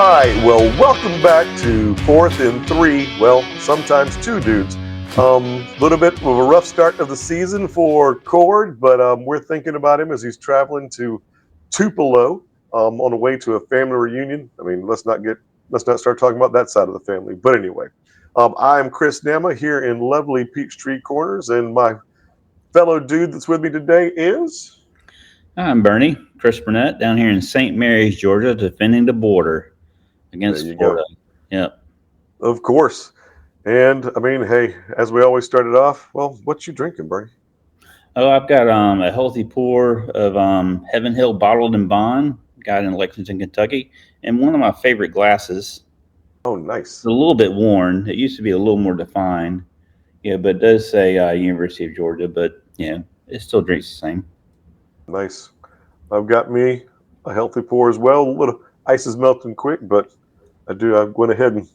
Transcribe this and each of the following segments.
All right, well, welcome back to Fourth and Three. Well, sometimes two dudes. Little bit of a rough start of the season for Cord, but we're thinking about him as he's traveling to Tupelo on the way to a family reunion. I mean, let's not start talking about that side of the family. But anyway, I'm Chris Nama here in lovely Peachtree Corners, and my fellow dude that's with me today is. I'm Bernie, Chris Burnett, down here in St. Mary's, Georgia, defending the border against There you Florida. go. Yep. Of course. And I mean, hey, as we always started off, well, what you drinking, Bernie? Oh, I've got a healthy pour of Heaven Hill bottled and bond, got in Lexington, Kentucky, and one of my favorite glasses. Oh, It's nice. a little bit worn. It used to be a little more defined. Yeah, but it does say University of Georgia, but yeah, it still drinks the same. Nice. I've got me a healthy pour as well. A little ice is melting quick, but I went ahead and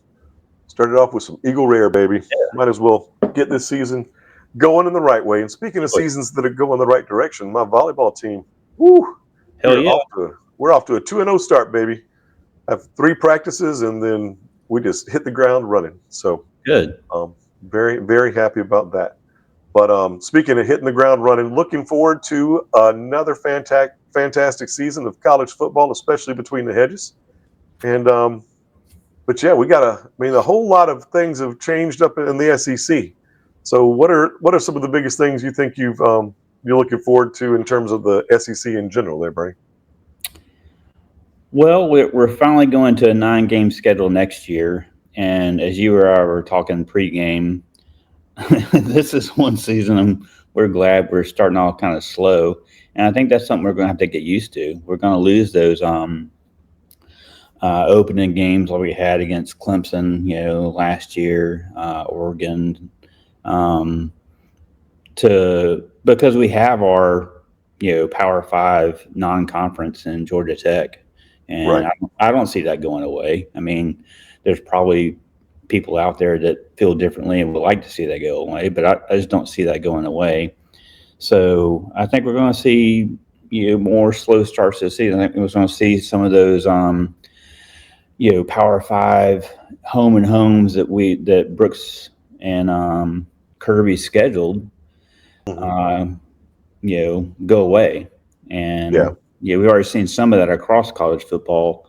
started off with some Eagle Rare, baby. Might as well get this season going in the right way. And speaking of seasons that are going the right direction, my volleyball team, woo, Hell yeah. we're off to a 2-0 start, baby. I have 3 practices, and then we just hit the ground running. So Good. very, very happy about that. But speaking of hitting the ground running, looking forward to another fantastic season of college football, especially between the hedges. And but yeah, a whole lot of things have changed up in the SEC. So what are some of the biggest things you think you're looking forward to in terms of the SEC in general, there, Bernie? Well, we're finally going to a 9-game schedule next year. And as you and I were talking pregame, this is one season we're glad we're starting off kind of slow, and I think that's something we're going to have to get used to. We're going to lose those opening games like we had against Clemson, last year, Oregon, um, because we have our Power Five non-conference in Georgia Tech, and Right. I don't see that going away. I mean, there's probably people out there that feel differently and would like to see that go away, but I just don't see that going away. So I think we're going to see more slow starts this season. I think we're going to see some of those Power Five home and homes that Brooks and Kirby scheduled, Mm-hmm. go away. And Yeah. we've already seen some of that across college football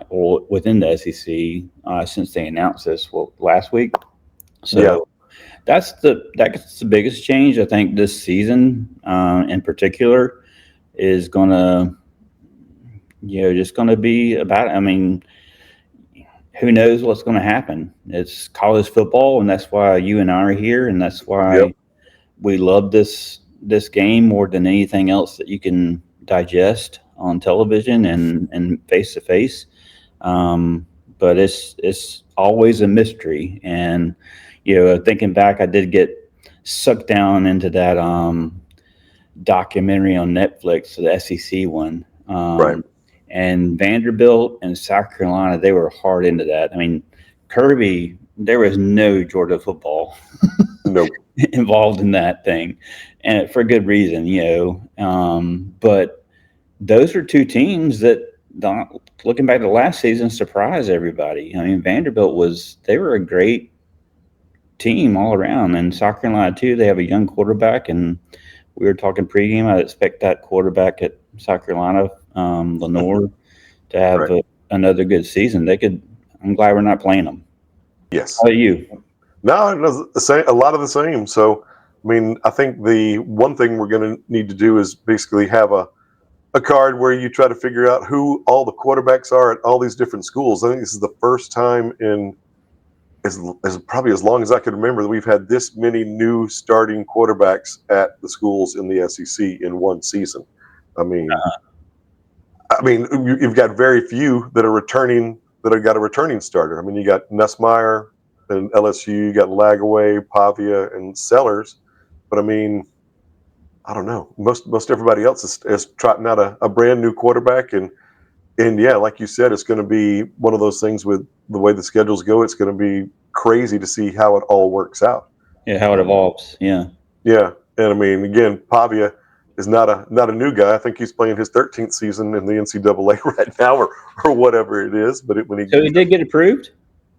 or within the SEC since they announced this last week. So Yeah. that's the biggest change I think this season in particular is gonna just gonna be about. I mean, who knows what's going to happen? It's college football, and that's why you and I are here, and that's Yep. why we love this game more than anything else that you can digest on television and face to face. But it's always a mystery, and thinking back, I did get sucked down into that documentary on Netflix, the SEC one. Right. And Vanderbilt and South Carolina, they were hard into that. I mean, Kirby, there was no Georgia football Nope. involved in that thing, and for good reason, But those are two teams that, looking back to last season, surprised everybody. I mean, they were a great team all around, and South Carolina too. They have a young quarterback, and we were talking pregame. I expect that quarterback at South Carolina, Lenore, to have Right. another good season. I'm glad we're not playing them. Yes. How about you? No, it does the same. A lot of the same. So, I mean, I think the one thing we're going to need to do is basically have a card where you try to figure out who all the quarterbacks are at all these different schools. I think this is the first time in as probably as long as I can remember that we've had this many new starting quarterbacks at the schools in the SEC in one season. I mean, you've got very few that are returning that have got a returning starter. I mean, you got Nussmeier and LSU, you got Lagaway, Pavia, and Sellers. But I mean, I don't know. Most everybody else is trotting out a brand new quarterback, and yeah, like you said, it's going to be one of those things with the way the schedules go. It's going to be crazy to see how it all works out. Yeah, how it evolves. Yeah. Yeah, and I mean, again, Pavia, is not a new guy. I think he's playing his 13th season in the NCAA right now, or whatever it is. But when So he did get approved?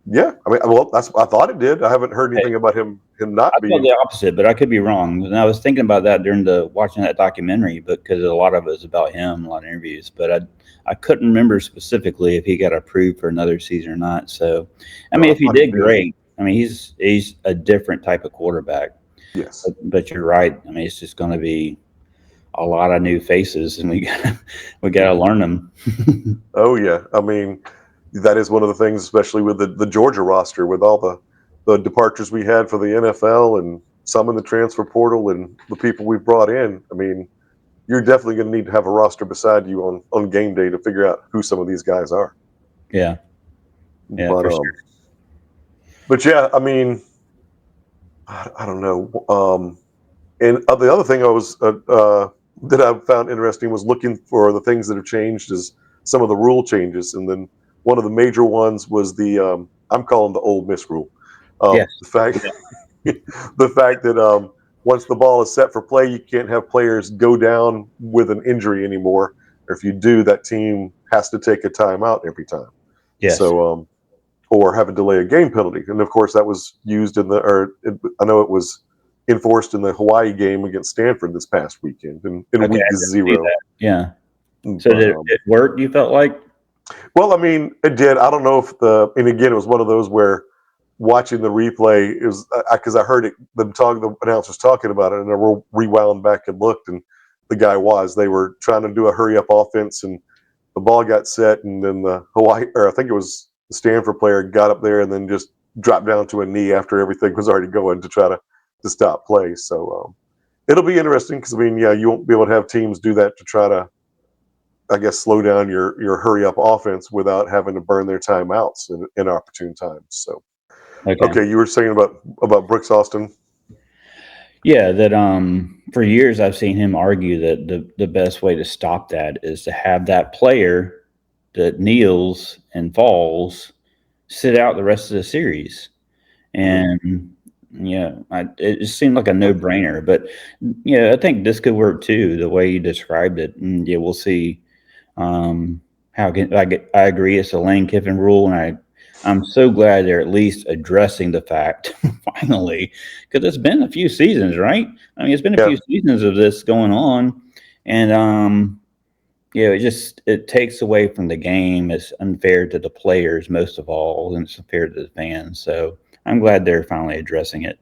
yeah, I mean, well, I thought it did. I haven't heard anything about him I not thought being. the opposite, but I could be wrong. And I was thinking about that during watching that documentary, because a lot of it was about him, a lot of interviews. But I couldn't remember specifically if he got approved for another season or not. So, I No, mean, I if he thought he did, did. great. I mean, he's a different type of quarterback. Yes. But you're right. I mean, it's just going to be a lot of new faces, and we got to learn them. Oh yeah. I mean, that is one of the things, especially with the Georgia roster, with all the departures we had for the NFL and some in the transfer portal and the people we've brought in. I mean, you're definitely going to need to have a roster beside you on game day to figure out who some of these guys are. Yeah, yeah, But for sure. yeah, I mean, I don't know. And the other thing I was that I found interesting was looking for the things that have changed is some of the rule changes, and then one of the major ones was the I'm calling the Ole Miss rule. Yes. The fact Yeah. the fact that once the ball is set for play, you can't have players go down with an injury anymore. Or if you do, that team has to take a timeout every time. Yes. So or have a delay of game penalty. And of course, that was used I know it was enforced in the Hawaii game against Stanford this past weekend in Okay. week I didn't see 0. that. Yeah. So But did it work? You felt like? well, I mean, it did. I don't know if and again, it was one of those where watching the replay is because I heard the announcers talking about it, and I rewound back and looked, and they were trying to do a hurry up offense, and the ball got set, and then the Hawaii, or I think it was the Stanford player, got up there and then just dropped down to a knee after everything was already going to try to stop play. So it'll be interesting because I mean, yeah, you won't be able to have teams do that to try to, I guess, slow down your hurry up offense without having to burn their timeouts in opportune times. So Okay. okay, you were saying about Brooks Austin. Yeah, that for years I've seen him argue that the best way to stop that is to have that player that kneels and falls sit out the rest of the series. Mhm. And yeah, it just seemed like a no brainer. But yeah, I think this could work too, the way you described it. And yeah, we'll see how I agree it's a Lane Kiffin rule, and I'm so glad they're at least addressing the fact finally, because it's been a few seasons, right? I mean, it's been a Yeah, few seasons of this going on, and yeah, it takes away from the game. It's unfair to the players most of all, and it's unfair to the fans. So I'm glad they're finally addressing it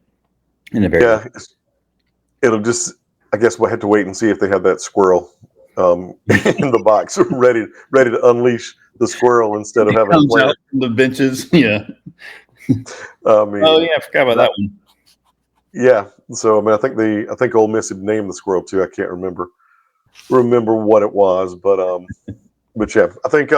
in the very least. yeah. It'll just, I guess we'll have to wait and see if they have that squirrel in the box, ready to unleash the squirrel instead of It having a comes out player. from the benches. Yeah. I Oh mean, yeah, I forgot about that, that one. yeah. So I mean, I think Ole Miss had named the squirrel too. I can't remember what it was, but yeah, I think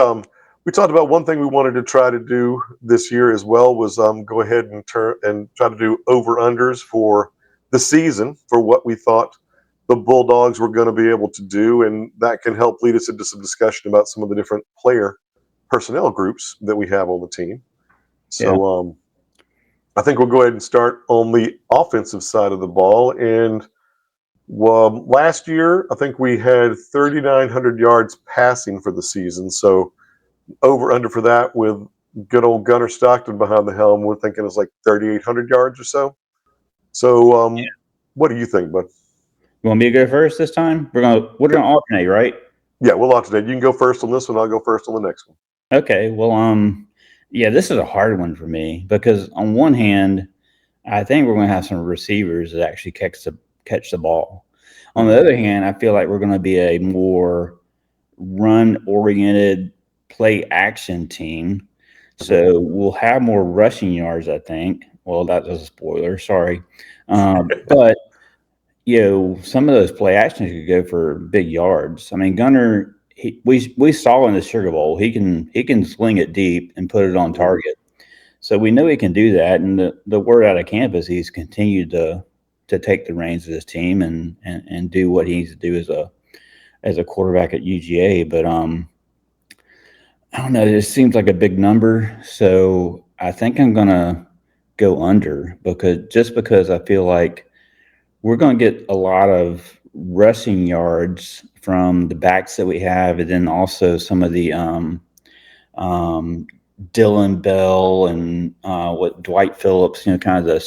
we talked about one thing we wanted to try to do this year as well was go ahead and try to do over unders for the season for what we thought the Bulldogs were going to be able to do, and that can help lead us into some discussion about some of the different player personnel groups that we have on the team. Yeah. So I think we'll go ahead and start on the offensive side of the ball. And well, last year I think we had 3,900 yards passing for the season. So over under for that with good old Gunnar Stockton behind the helm, we're thinking it's like 3,800 yards or so. So what do you think, bud? You want me to go first this time? We're gonna alternate, right? Yeah, we'll alternate. You can go first on this one. I'll go first on the next one. Okay. Well, yeah, this is a hard one for me because on one hand, I think we're gonna have some receivers that actually catch the ball. On the Mhm. other hand, I feel like we're gonna be a more run oriented play action team. So we'll have more rushing yards, I think. Well, that was a spoiler. Sorry. But some of those play actions could go for big yards. I mean, Gunner, we saw in the Sugar Bowl, he can sling it deep and put it on Mhm. target. So we know he can do that. And the word out of camp is he's continued to take the reins of his team and do what he needs to do as a quarterback at UGA. But I don't know. It seems like a big number, so I think I'm gonna go under because I feel like we're going to get a lot of rushing yards from the backs that we have, and then also some of the um, Dylan Bell and what Dwight Phillips, kind of the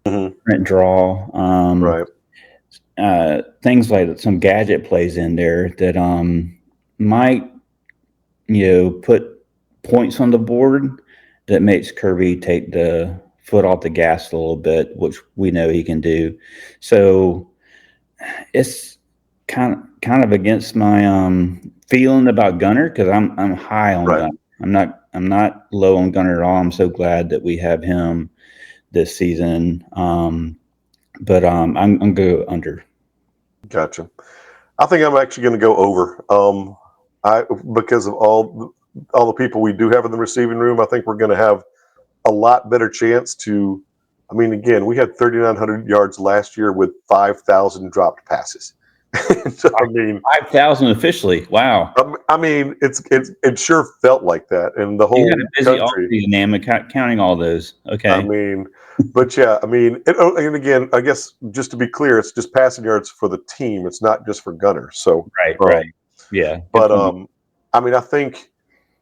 Hmm. sprint draw, Right. things like that, some gadget plays in there that might put points on the board that makes Kirby take the foot off the gas a little bit, which we know he can do. So it's kind of against my feeling about Gunner because I'm high on Right. Gunner. I'm not low on Gunner at all. I'm so glad that we have him this season. But I'm go under. Gotcha. I think I'm actually going to go over. I because of all the people we do have in the receiving room, I think we're going to have a lot better chance to. I mean, again, we had 3,900 yards last year with 5,000 dropped passes. So, I mean, 5,000 officially. Wow. I mean, it sure felt like that, and the You had a whole busy country. offseason, Nam, counting all those. I Okay. mean, but yeah, I mean, and again, I guess just to be clear, it's just passing yards for the team. It's not just for Gunner. So, Right, right. um, Yeah, good but point. I mean, I think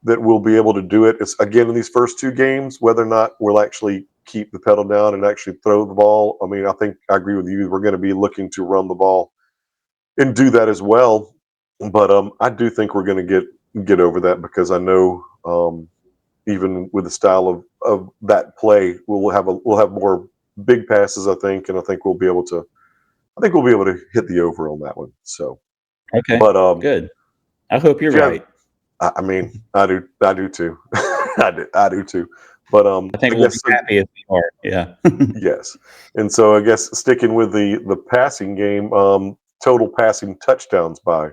that we'll be able to do it. It's again in these first two games, whether or not we'll actually keep the pedal down and actually throw the ball. I mean, I think I agree with you. We're going to be looking to run the ball and do that as well. But I do think we're going to get over that because I know even with the style of that play, we'll have more big passes. I think, and I think we'll be able to. I think we'll be able to hit the over on that one. So, Okay, but good. I hope you're yeah, right. I mean, I do too. I do too. But I think I we'll be guess so, happy if we are. Yeah. yes. And so I guess sticking with the passing game, total passing touchdowns by.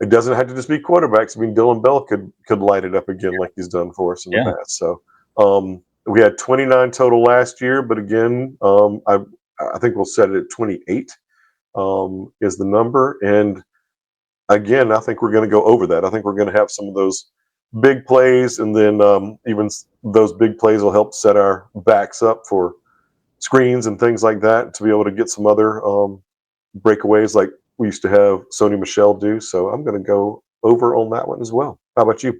It doesn't have to just be quarterbacks. I mean, Dylan Bell could light it up again like he's done for us in the Yeah. past. So we had 29 total last year, but again, I think we'll set it at 28 is the number. And again, I think we're going to go over that. I think we're going to have some of those big plays, and then those big plays will help set our backs up for screens and things like that to be able to get some other breakaways like we used to have Sony Michelle do. So I'm going to go over on that one as well. How about you?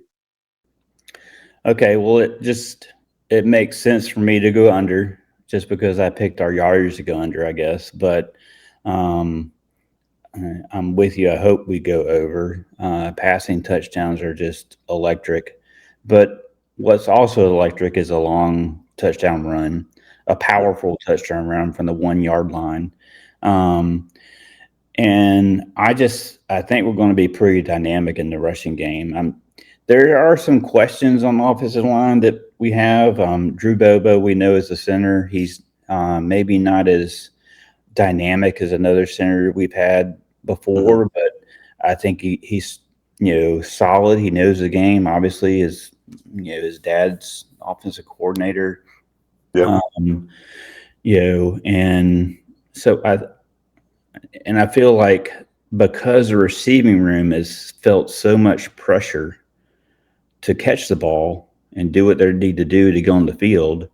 Okay. Well, it makes sense for me to go under just because I picked our yardage to go under, I guess. But um, I'm with you. I hope we go over. Passing touchdowns are just electric. But what's also electric is a long touchdown run, a Yep. powerful touchdown run from the 1 yard line. Um, and I think we're going to be pretty dynamic in the rushing game. There are some questions on the offensive line that we have. Drew Bobo, we know is the center. He's maybe not as dynamic as another center we've had Hmm. before, but I think he's solid. He knows the game. Obviously, his dad's offensive coordinator. Yep. Um, and so I feel like because the receiving room has felt so much pressure to catch the ball and do what they need to do to go on the field,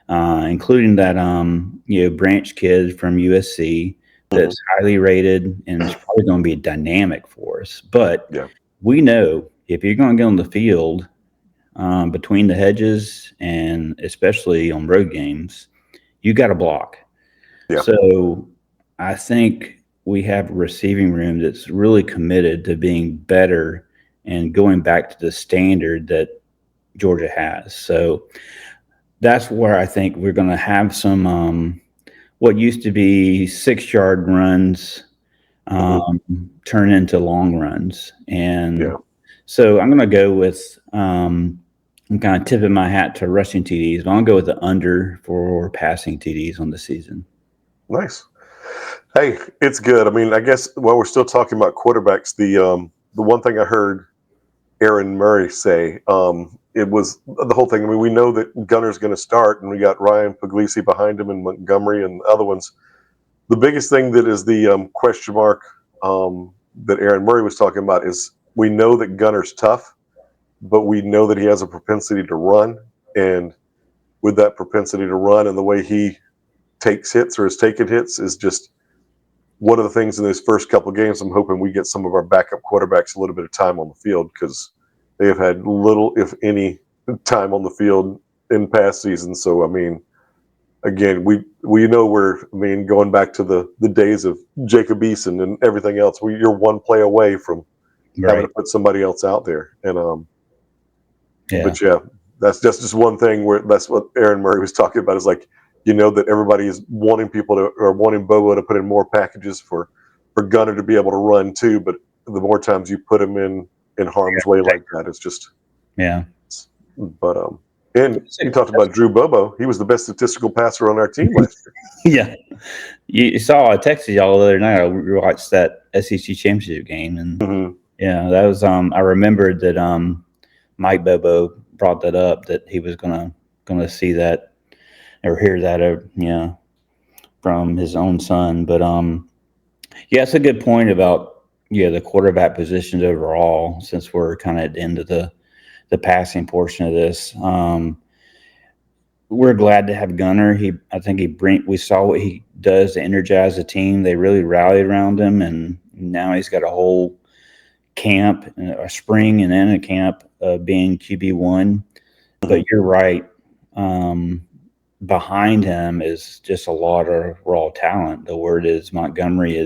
including that Branch kid from USC Hmm. that's highly rated and is probably going to be dynamic for us. But Yeah. we know if you're going to get on the field between the hedges and especially on road games, you got to block. Yeah. So I think we have a receiving room that's really committed to being better and going back to the standard that Georgia has. So that's where I think we're going to have some what used to be 6 yard runs Hmm. turn into long runs. And Yeah. so I'm going to go with I'm kind of tipping my hat to rushing TDs, but I'll go with the under for passing TDs on the season. Nice. Hey, it's good. I mean, I guess while we're still talking about quarterbacks, the one thing I heard Aaron Murray say, it was the whole thing. I mean, we know that Gunner's going to start, and we got Ryan Puglisi behind him and Montgomery and other ones. The biggest thing that is the question mark that Aaron Murray was talking about is we know that Gunner's tough, but we know that he has a propensity to run. And with that propensity to run and the way he takes hits or is taking hits is just one of the things in these first couple of games, I'm hoping we get some of our backup quarterbacks a little bit of time on the field, because they have had little, if any, time on the field in past seasons. So, I mean, again, we know going back to the days of Jacob Eason and everything else, you're one play away from having to put somebody else out there. And but yeah, that's just one thing where that's what Aaron Murray was talking about, is like, that everybody is wanting Bobo to put in more packages for Gunner to be able to run too. But the more times you put him in harm's way like that, it's just But and you talked about Drew Bobo. He was the best statistical passer on our team last year. Yeah, you saw I texted y'all the other night. I watched that SEC championship game, and that was I remembered that Mike Bobo brought that up, that he was gonna see that or hear that from his own son. But it's a good point about the quarterback positions overall, since we're kind of at the end of the passing portion of this. We're glad to have Gunner. We saw what he does to energize the team. They really rallied around him, and now he's got a whole camp, a spring and then a camp being QB1. But you're right. Behind him is just a lot of raw talent. The word is Montgomery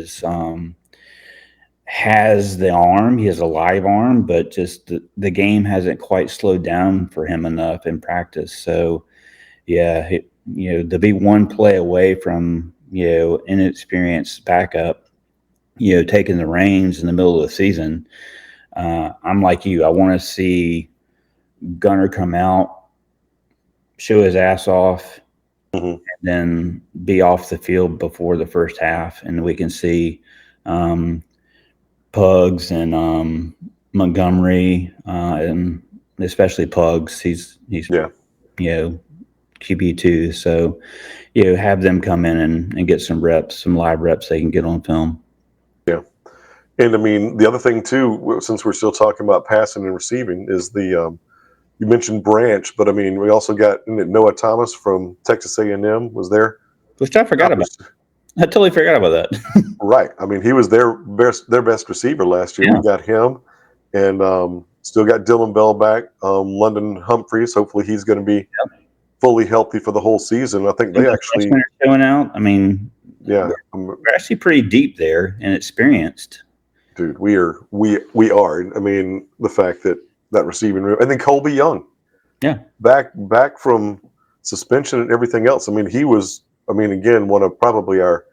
has the arm. He has a live arm, but just the game hasn't quite slowed down for him enough in practice. So, to be one play away from, inexperienced backup, taking the reins in the middle of the season, I'm like you. I want to see Gunner come out, show his ass off, and then be off the field before the first half, and we can see Pugs and Montgomery, and especially Pugs. He's QB2, so have them come in and get some reps, some live reps they can get on film. Yeah, and I mean, the other thing too, since we're still talking about passing and receiving, is you mentioned Branch, but I mean, we also got Noah Thomas from Texas A&M was there, which I forgot about. I totally forgot about that. Right. I mean, he was their best receiver last year. Yeah. We got him, and still got Dylan Bell back. London Humphreys, hopefully he's going to be fully healthy for the whole season. I think they actually showing out. I mean, we're actually pretty deep there and experienced. Dude, we are. I mean, the fact that receiving room, and then Colby Young, back from suspension and everything else. I mean, he was. I mean, again, one of probably our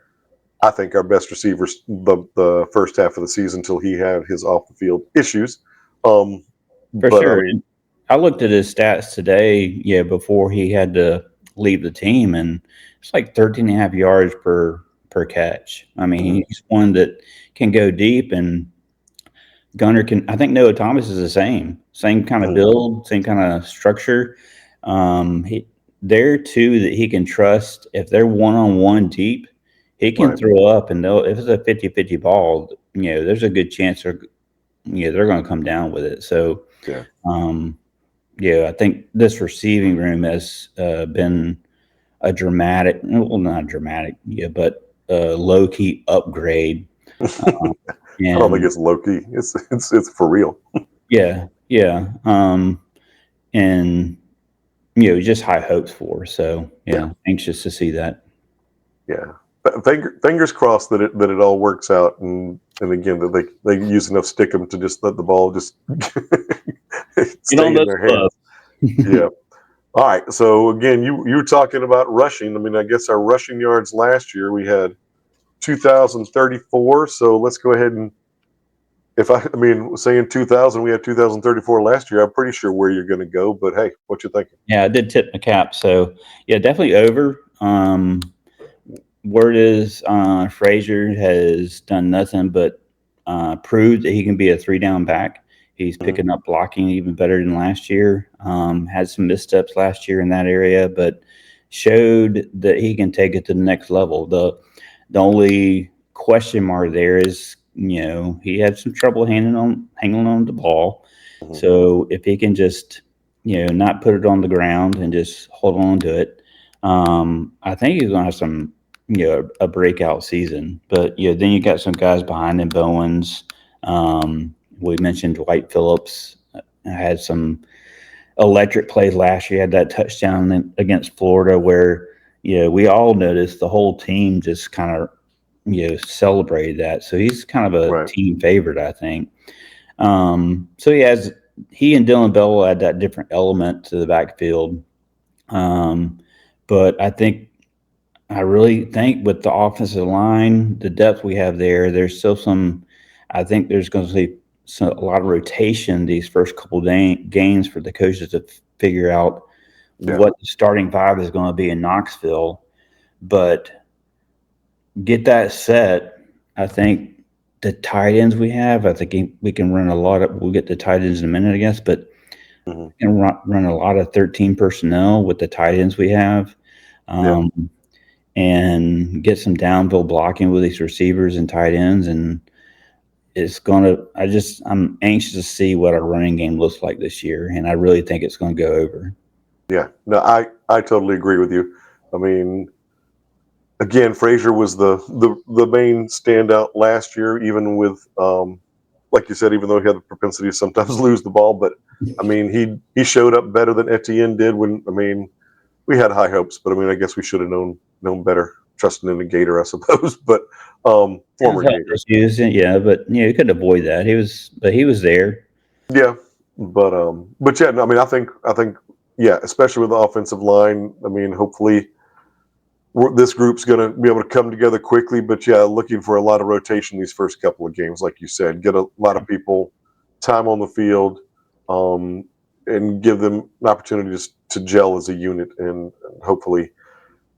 best receivers the first half of the season until he had his off the field issues. For sure. I looked at his stats today, before he had to leave the team, and it's like 13.5 yards per catch. I mean, he's one that can go deep, and Gunner can. I think Noah Thomas is the same kind of build, same kind of structure. They're two that he can trust. If they're one-on-one deep, he can throw up, and if it's a 50-50 ball, there's a good chance they're going to come down with it. So, I think this receiving room has been a dramatic, well, not dramatic, but a low-key upgrade. I don't think it's low-key. It's for real. And just high hopes for. So anxious to see that. Yeah, fingers crossed that it all works out, and again that they use enough stickum to just let the ball just stay in their hands. Yeah. All right. So again, you were talking about rushing. I mean, I guess our rushing yards last year we had 2,034. So let's go ahead and saying 2,000, we had 2,034 last year. I'm pretty sure where you're going to go, but hey, what you thinking? Yeah, I did tip my cap. So definitely over. Word is Frazier has done nothing but proved that he can be a 3-down back. He's picking up blocking even better than last year. Had some missteps last year in that area, but showed that he can take it to the next level. The only question mark there is, he had some trouble hanging on the ball. So if he can just, not put it on the ground and just hold on to it, I think he's going to have some, a breakout season. But then you got some guys behind him, Bowens. We mentioned Dwight Phillips had some electric plays last year. He had that touchdown against Florida where we all noticed the whole team just kind of celebrated that. So he's kind of a Right. team favorite, I think. So he and Dylan Bell add that different element to the backfield. But I really think with the offensive line, the depth we have there's still I think there's going to be a lot of rotation these first couple games for the coaches to figure out what the starting five is going to be in Knoxville. But get that set, I think the tight ends we have, I think we can run a lot of, we'll get the tight ends in a minute, I guess, but we can run a lot of 13 personnel with the tight ends we have. And get some downfield blocking with these receivers and tight ends. And I'm anxious to see what our running game looks like this year. And I really think it's going to go over. Yeah, no, I totally agree with you. I mean, again, Frazier was the main standout last year, even with, like you said, even though he had the propensity to sometimes lose the ball. But, I mean, he showed up better than Etienne did we had high hopes, but, I guess we should have known better, trusting in the Gator, I suppose. But former Gator. Yeah, but you couldn't avoid that. He was there. Yeah, but yeah, no, I think yeah, especially with the offensive line. Hopefully this group's going to be able to come together quickly. But yeah, looking for a lot of rotation these first couple of games, like you said, get a lot of people time on the field, and give them an opportunity to gel as a unit, and hopefully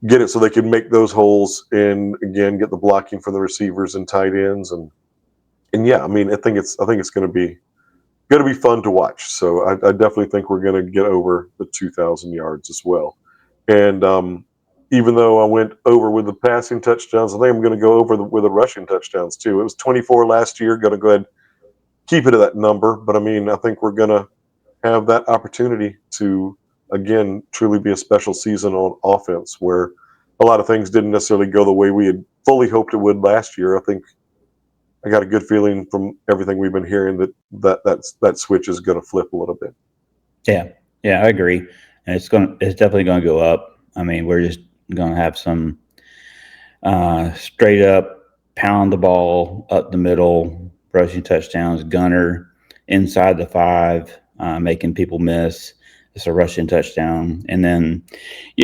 get it so they can make those holes, and again get the blocking for the receivers and tight ends, and yeah, I think it's going to be fun to watch. So I definitely think we're going to get over the 2,000 yards as well. And even though I went over with the passing touchdowns, I think I'm going to go over with the rushing touchdowns too. It was 24 last year. Going to go ahead keep it at that number, but I think we're going to have that opportunity to again truly be a special season on offense, where a lot of things didn't necessarily go the way we had fully hoped it would last year. I think I got a good feeling from everything we've been hearing that switch is going to flip a little bit. Yeah, I agree. And it's definitely going to go up. We're just going to have some straight up pound the ball up the middle, rushing touchdowns, gunner inside the 5, making people miss. It's a rushing touchdown. And then,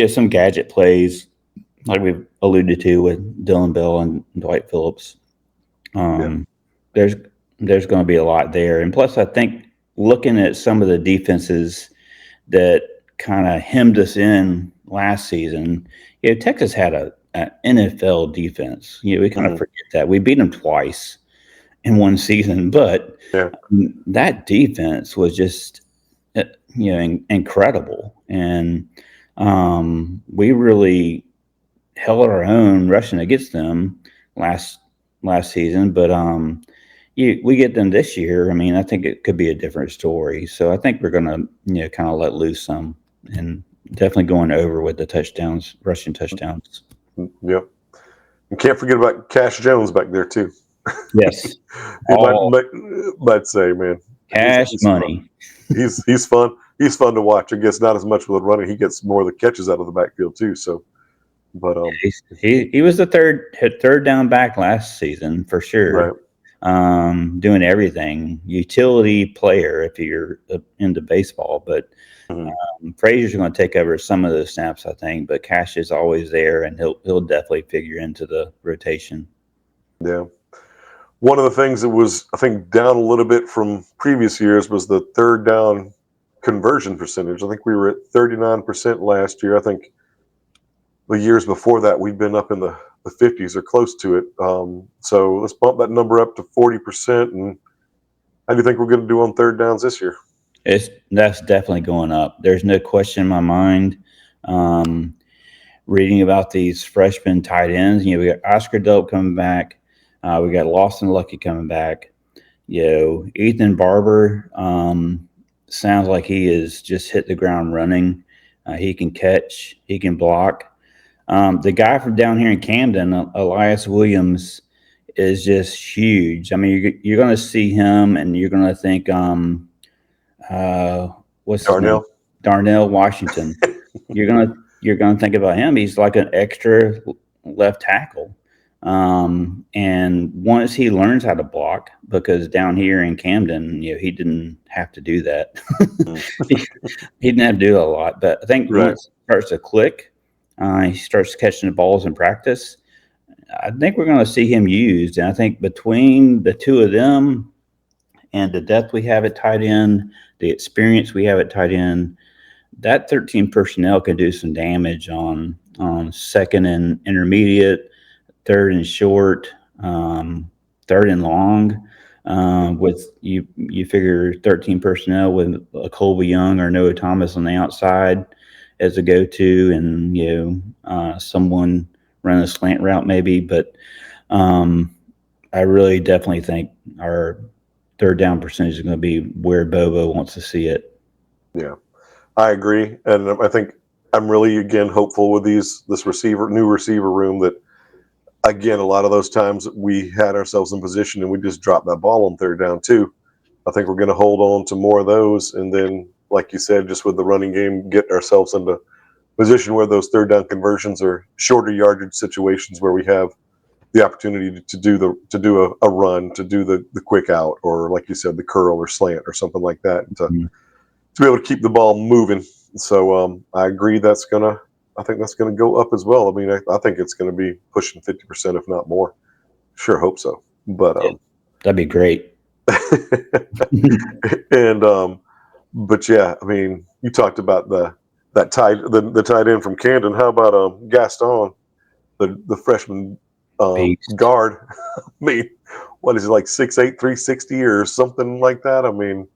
some gadget plays like we've alluded to with Dylan Bell and Dwight Phillips. There's going to be a lot there. And plus, I think looking at some of the defenses that kind of hemmed us in last season, Texas had an NFL defense. We kind of forget that. We beat them twice in one season, but that defense was just incredible. And we really held our own rushing against them last season, but we get them this year. I think it could be a different story. So I think we're going to kind of let loose some, and definitely going over with the touchdowns, rushing touchdowns. Yep. And can't forget about Cash Jones back there too. Yes. Might say, man, Cash money. He's fun. He's fun to watch. I guess not as much with running. He gets more of the catches out of the backfield too. So. But he was the third down back last season for sure. Right. Doing everything, utility player if you're into baseball. But Frazier's going to take over some of those snaps, I think. But Cash is always there, and he'll definitely figure into the rotation. Yeah. One of the things that was, I think, down a little bit from previous years was the third down conversion percentage. I think we were at 39% last year. I think the years before that, we'd been up in the 50s or close to it. So let's bump that number up to 40%. And how do you think we're going to do on third downs this year? That's definitely going up. There's no question in my mind. Reading about these freshman tight ends, we got Oscar Delp coming back. We got Lawson Lucky coming back. Ethan Barber sounds like he has just hit the ground running. He can catch. He can block. The guy from down here in Camden, Elias Williams, is just huge. I mean, you're going to see him, and you're going to think, what's his name, Darnell. Darnell Washington. You're gonna think about him. He's like an extra left tackle. And once he learns how to block, because down here in Camden, he didn't have to do that. he, he didn't have to do a lot, but I think Right. once it starts to click, he starts catching the balls in practice. I think we're going to see him used, and I think between the two of them and the depth we have at tight end, the experience we have at tight end, that 13 personnel can do some damage on second and intermediate, third and short, third and long. With you figure 13 personnel with a Colby Young or Noah Thomas on the outside as a go-to, and someone run a slant route maybe. But I really definitely think our third down percentage is going to be where Bobo wants to see it. Yeah, I agree, and I think I'm really again hopeful with this new receiver room that again a lot of those times we had ourselves in position and we just dropped that ball on third down too. I think we're going to hold on to more of those, and then like you said, just with the running game, get ourselves into position where those third down conversions are shorter yardage situations where we have the opportunity to do a run, to do the quick out, or like you said, the curl or slant or something like that, to be able to keep the ball moving. So I agree I think that's gonna go up as well. I mean, I think it's gonna be pushing 50%, if not more. Sure hope so. But that'd be great. and but yeah, I mean, you talked about the tight end from Camden. How about Gaston, the freshman guard? I mean, what is he, like 6'8", 360 or something like that? I mean,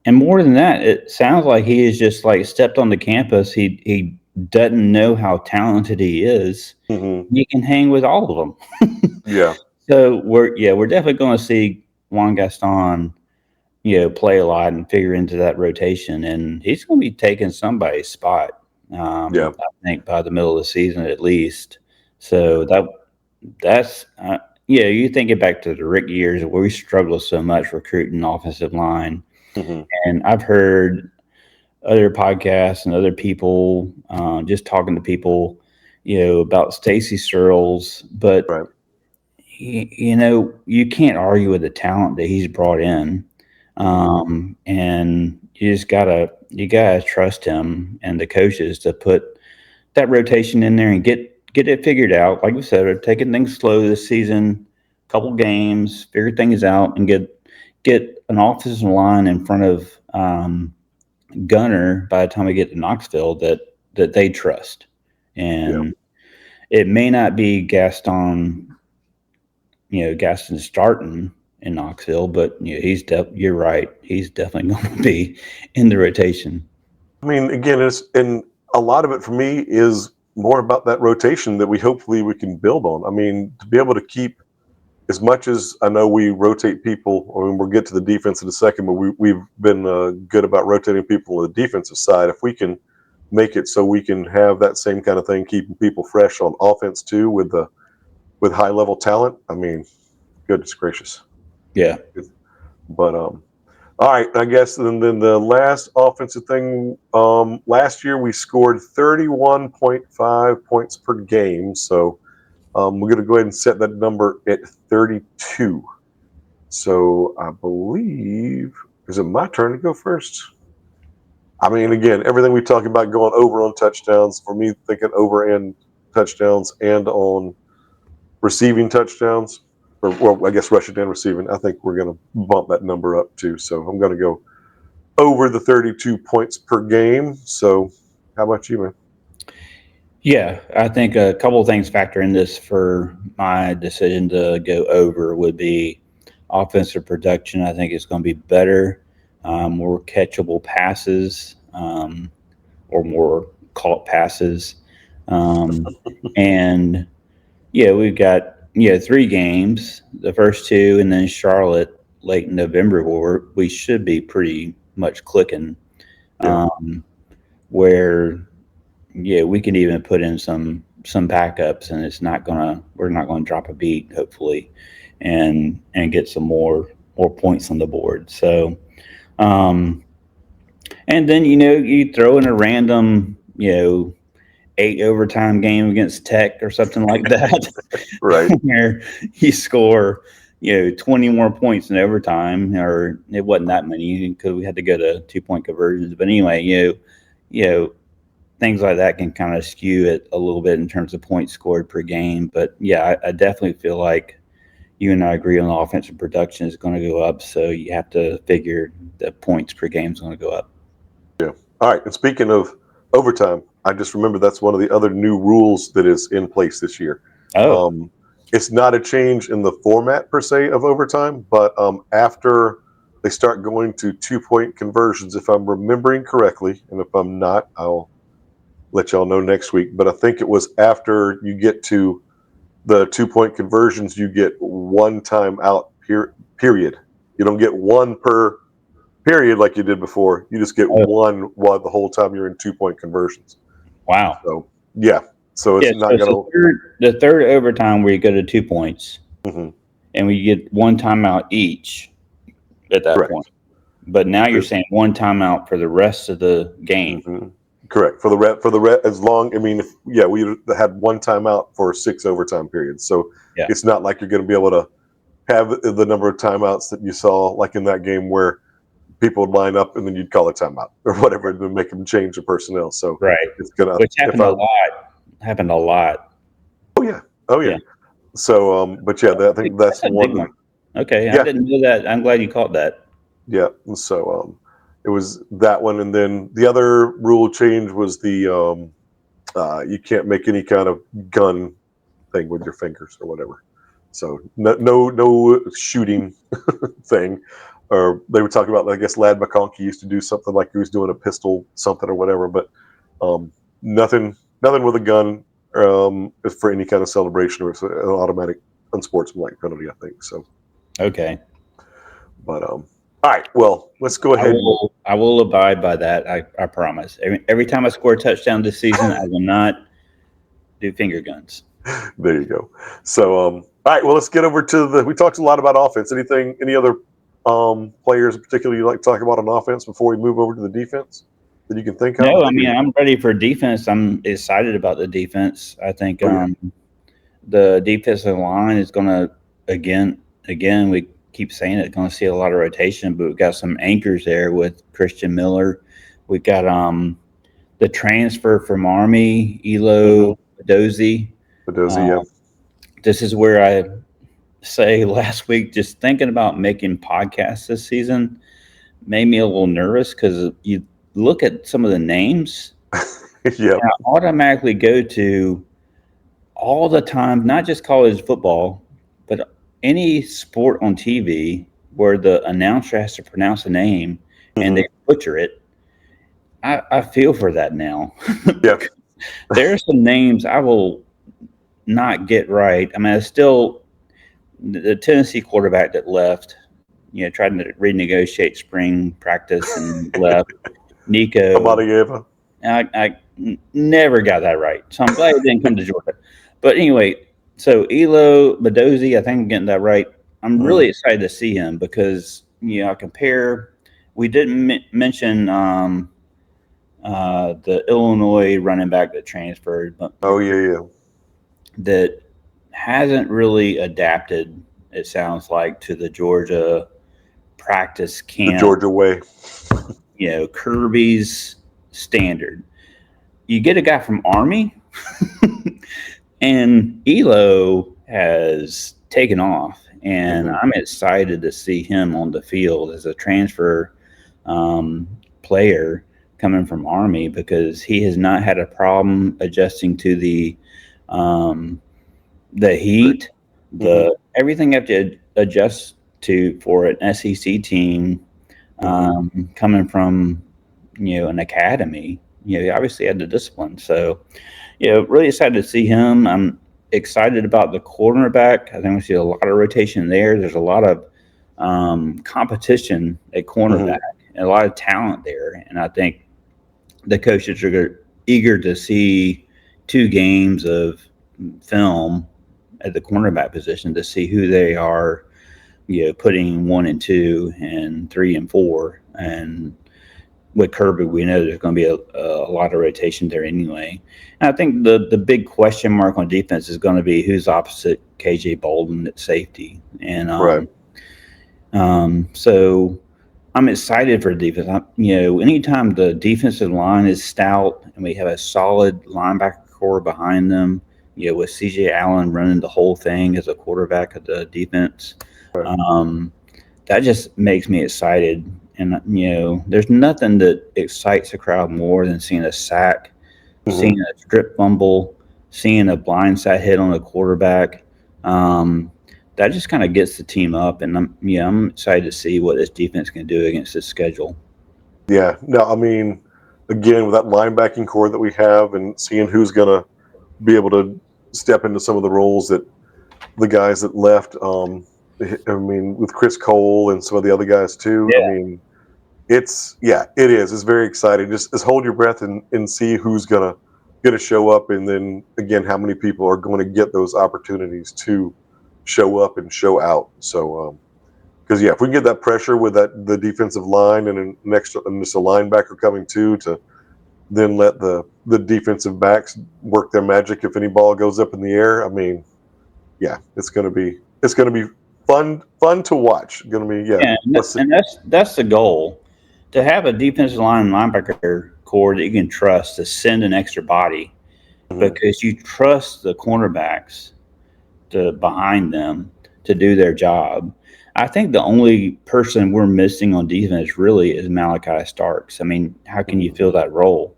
and more than that, it sounds like he is just like stepped on the campus. He doesn't know how talented he is. mm-hmm. He can hang with all of them. Yeah. So we're definitely going to see Juan Gaston, play a lot and figure into that rotation, and he's going to be taking somebody's spot. I think by the middle of the season at least. So that's you think it back to the Rick years where we struggled so much recruiting offensive line, and I've heard other podcasts and other people just talking to people, about Stacy Searles, but right. you can't argue with the talent that he's brought in. And you gotta trust him and the coaches to put that rotation in there and get it figured out. Like we said, we're taking things slow this season, couple games, figure things out, and get an offensive line in front of Gunner by the time we get to Knoxville that they trust. And it may not be Gaston starting in Knoxville, but you're right. He's definitely going to be in the rotation. I mean, again, and a lot of it for me is more about that rotation that we can build on. I mean, to be able to keep, as much as I know we rotate people, I mean, we'll get to the defense in a second, but we've been good about rotating people on the defensive side. If we can make it so we can have that same kind of thing, keeping people fresh on offense too, with high level talent, I mean, goodness gracious. Yeah. But all right, I guess then the last offensive thing, last year we scored 31.5 points per game. So we're going to go ahead and set that number at 32. So I believe, is it my turn to go first? I mean, again, everything we talk about going over on touchdowns, for me, thinking over and touchdowns and on receiving touchdowns, or well, I guess rushing and receiving, I think we're going to bump that number up too. So I'm going to go over the 32 points per game. So how about you, man? Yeah, I think a couple of things factor in this for my decision to go over would be offensive production. I think it's going to be better, more catchable passes, or more caught passes. And we've got 3 games, the first 2, and then Charlotte late in November, where we should be pretty much clicking. Where we can even put in some some backups, and we're not gonna drop a beat, hopefully, and get some more points on the board. So, and then you throw in a random 8 overtime game against Tech or something like that, Right. where you score 20 more points in overtime, or it wasn't that many because we had to go to 2-point conversions. But anyway, you know things like that can kind of skew it a little bit in terms of points scored per game. But yeah, I definitely feel like you and I agree on the offensive production is going to go up. So you have to figure the points per game is going to go up. All right. And speaking of overtime, I just remember that's one of the other new rules that is in place this year. Oh, Um, it's not a change in the format per se of overtime, but after they start going to 2-point conversions, if I'm remembering correctly, and if I'm not, I'll let y'all know next week. But I think it was after you get to the 2-point conversions, you get one time out period. You don't get one per period like you did before. You just get oh, one while the whole time you're in 2-point conversions. wow. So yeah, so it's Yeah, not so it's gonna. the third overtime where you go to 2 points, Mhm. and we get one timeout each at that point. Correct. But now you're saying one timeout for the rest of the game. Hmm. Correct for the as long. I mean, we had one timeout for 6 overtime periods, so Yeah, it's not like you're going to be able to have the number of timeouts that you saw like in that game where people would line up and then you'd call a timeout or whatever to make them change the personnel. So right. it's gonna Which if happened a I lot. Happened a lot. oh yeah. Yeah. So but yeah, I think that's That's a big one. one. Okay, I Yeah, didn't know that. I'm glad you caught that. yeah. So it was that one, and then the other rule change was the you can't make any kind of gun thing with your fingers or whatever. So no shooting thing. Or they would talk about, I guess, Lad McConkey used to do something like he was doing a pistol something or whatever, but nothing with a gun for any kind of celebration, or it's an automatic unsportsmanlike penalty, I think. So, Okay. but all right, well, let's go ahead. I will abide by that. I promise. Every time I score a touchdown this season, I will not do finger guns. There you go. So, all right, well, let's get over to we talked a lot about offense. Any other players in particular you like to talk about on offense before we move over to the defense that you can think of? No, I mean I'm ready for defense. I'm excited about the defense. I think Oh, yeah. the defensive line is going to again we keep saying it, going to see a lot of rotation, but we've got some anchors there with Christian Miller. We've got the transfer from Army, Elo Dozie. Mendoza, yeah. This is where I say last week, just thinking about making podcasts this season made me a little nervous because you look at some of the names Yeah. and I automatically go to all the time, not just college football, but any sport on TV where the announcer has to pronounce a name and they butcher it. I feel for that now. Yeah. There are some names I will not get right. I mean, it's still the Tennessee quarterback that left, tried to renegotiate spring practice and left. Nico, Amadieva. I never got that right. So I'm glad he didn't come to Georgia. But anyway, so Elo Mendoza, I think I'm getting that right. I'm really excited to see him because, I compare, we didn't mention the Illinois running back that transferred, but Oh, yeah. that hasn't really adapted, it sounds like, to the Georgia practice The camp, Georgia way. Kirby's standard. You get a guy from Army, and Elo has taken off, and I'm excited to see him on the field as a transfer player coming from Army because he has not had a problem adjusting to the heat, everything you have to adjust to for an SEC team coming from an academy. He obviously had the discipline. So, really excited to see him. I'm excited about the cornerback. I think we see a lot of rotation there. There's a lot of competition at cornerback and a lot of talent there. And I think the coaches are eager to see, 2 games of film at the cornerback position to see who they are, putting 1 and 2 and 3 and 4. And with Kirby, we know there's going to be a lot of rotation there anyway. And I think the big question mark on defense is going to be who's opposite KJ Bolden at safety. And Right. so I'm excited for defense. Anytime the defensive line is stout and we have a solid linebacker core behind them, with CJ Allen running the whole thing as a quarterback of the defense, Right. that just makes me excited. And there's nothing that excites a crowd more than seeing a sack, seeing a strip fumble, seeing a blindside hit on a quarterback. That just kind of gets the team up, and I'm excited to see what this defense can do against this schedule. Yeah. No, I mean, again, with that linebacking core that we have and seeing who's going to be able to step into some of the roles that the guys that left, I mean, with Chris Cole and some of the other guys too. I Yeah. mean, it is. It's very exciting. Just hold your breath and see who's gonna show up, and then again, how many people are going to get those opportunities to show up and show out. So, because if we can get that pressure with the defensive line and and just a linebacker coming too, to then let the defensive backs work their magic if any ball goes up in the air. I mean, yeah, it's gonna be fun to watch. Gonna be Yeah, Let's see. and that's the goal, to have a defensive line linebacker core that you can trust to send an extra body, Mhm. because you trust the cornerbacks to behind them to do their job. I think the only person we're missing on defense really is Malachi Starks. I mean, how can you fill that role?